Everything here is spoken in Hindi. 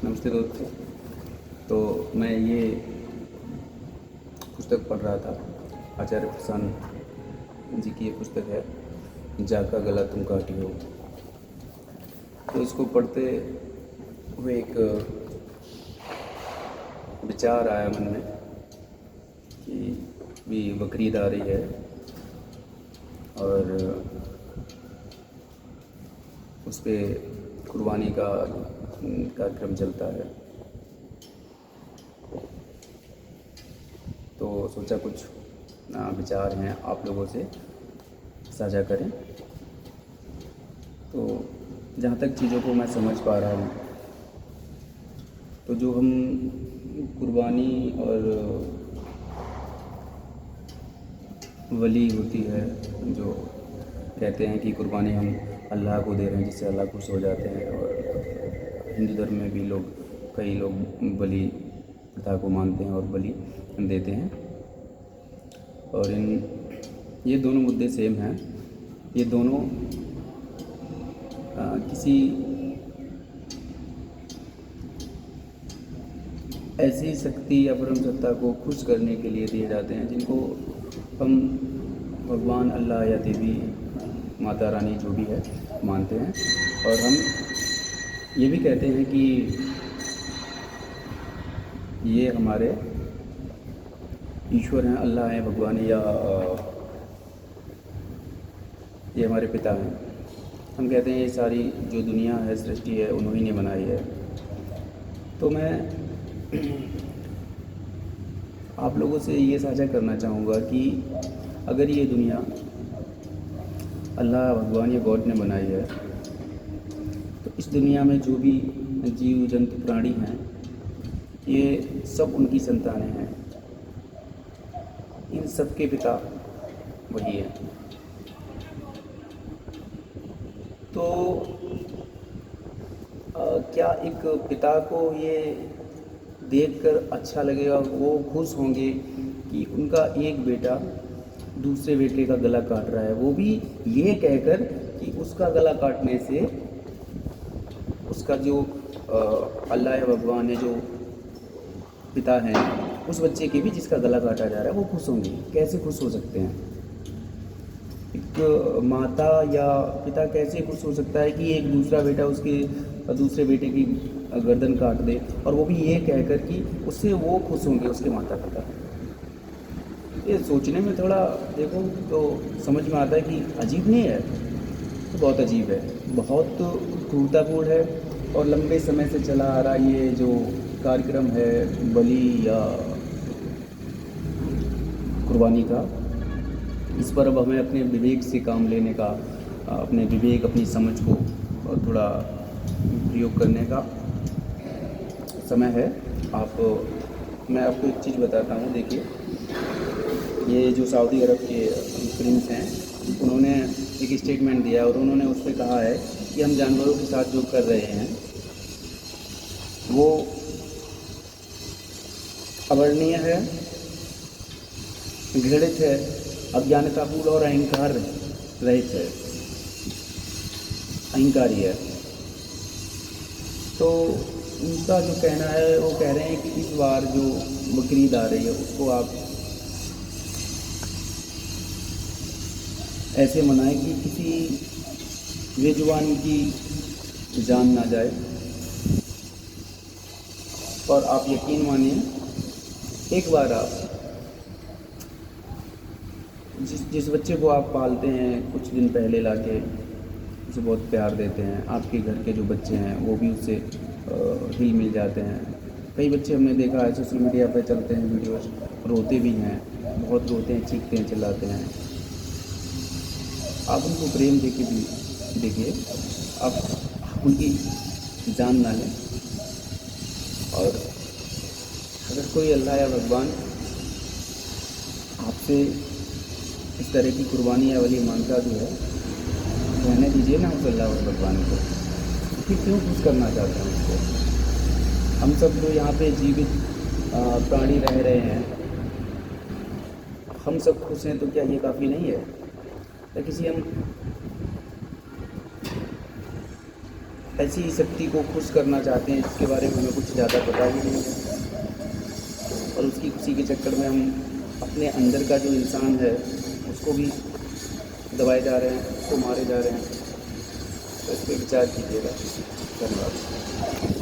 नमस्ते दोस्तों। तो मैं ये पुस्तक पढ़ रहा था, आचार्य प्रसन्न जी की ये पुस्तक है, जाका गला तुम काटी हो। तो इसको पढ़ते हुए एक विचार आया मन में कि भी बकरीद आ रही है और उस पर कुर्बानी का कार्यक्रम चलता है। तो सोचा कुछ विचार हैं आप लोगों से साझा करें। तो जहाँ तक चीज़ों को मैं समझ पा रहा हूँ, तो जो हम कुर्बानी और वली होती है, जो कहते हैं कि कुर्बानी हम अल्लाह को दे रहे हैं जिससे अल्लाह खुश हो जाते हैं, और हिंदू धर्म में भी कई लोग बलि प्रथा को मानते हैं और बलि देते हैं। और ये दोनों मुद्दे सेम हैं। ये दोनों किसी ऐसी शक्ति या परम सत्ता को खुश करने के लिए दिए जाते हैं, जिनको हम भगवान, अल्लाह या देवी, माता रानी जो भी है मानते हैं। और हम ये भी कहते हैं कि ये हमारे ईश्वर हैं, अल्लाह हैं, भगवान, या ये हमारे पिता हैं। हम कहते हैं ये सारी जो दुनिया है, सृष्टि है, उन्होंने ने बनाई है। तो मैं आप लोगों से ये साझा करना चाहूँगा कि अगर ये दुनिया अल्लाह, भगवान या गॉड ने बनाई है, तो इस दुनिया में जो भी जीव जंतु प्राणी हैं, ये सब उनकी संतानें हैं। इन सब के पिता वही है। तो क्या एक पिता को ये देखकर अच्छा लगेगा, वो खुश होंगे कि उनका एक बेटा दूसरे बेटे का गला काट रहा है, वो भी ये कहकर कि उसका गला काटने से उसका जो अल्लाह या भगवान है, जो पिता हैं, उस बच्चे के भी जिसका गला काटा जा रहा है, वो खुश होंगे। कैसे खुश हो सकते हैं? एक माता या पिता कैसे खुश हो सकता है कि एक दूसरा बेटा उसके दूसरे बेटे की गर्दन काट दे, और वो भी ये कहकर कि उससे वो खुश होंगे, उसके माता पिता। ये सोचने में थोड़ा देखो तो समझ में आता है कि अजीब नहीं है? तो बहुत अजीब है, बहुत क्रूरतापूर्ण है। और लंबे समय से चला आ रहा ये जो कार्यक्रम है बलि या कुर्बानी का, इस पर अब हमें अपने विवेक से काम लेने का, अपने विवेक, अपनी समझ को और थोड़ा प्रयोग करने का समय है। मैं आपको एक चीज़ बताता हूँ। देखिए, ये जो सऊदी अरब के प्रिंस हैं, उन्होंने एक स्टेटमेंट दिया और उन्होंने उस पर कहा है कि हम जानवरों के साथ जो कर रहे हैं वो अवर्णनीय है, घृणित है, अज्ञानतापूर्ण और अहंकार रहित है, अहंकारी है। तो उनका जो कहना है, वो कह रहे हैं कि इस बार जो बकरीद आ रही है उसको आप ऐसे मनाएं कि किसी बेजुबान की जान ना जाए। और आप यकीन मानिए, एक बार आप जिस बच्चे को आप पालते हैं, कुछ दिन पहले लाके उसे बहुत प्यार देते हैं, आपके घर के जो बच्चे हैं वो भी उससे हिल मिल जाते हैं। कई बच्चे हमने देखा है सोशल मीडिया पर चलते हैं वीडियोस, रोते भी हैं, बहुत रोते हैं, चीखते हैं, चिल्लाते हैं। आप उनको प्रेम देके भी देखिए, आप उनकी जान ना लें। और अगर कोई अल्लाह या भगवान आपसे इस तरह की कुर्बानी या वली मांगता भी है, रहने दीजिए ना उस अल्लाह और भगवान को। फिर क्यों खुश करना चाहते हैं उसको? हम सब जो यहाँ पे जीवित प्राणी रह रहे हैं, हम सब खुश हैं, तो क्या ये काफ़ी नहीं है? या किसी हम ऐसी ही शक्ति को खुश करना चाहते हैं जिसके बारे में हमें कुछ ज़्यादा पता ही नहीं है, और उसकी खुशी के चक्कर में हम अपने अंदर का जो इंसान है उसको भी दबाए जा रहे हैं, उसको मारे जा रहे हैं। तो इस पर विचार कीजिएगा। धन्यवाद।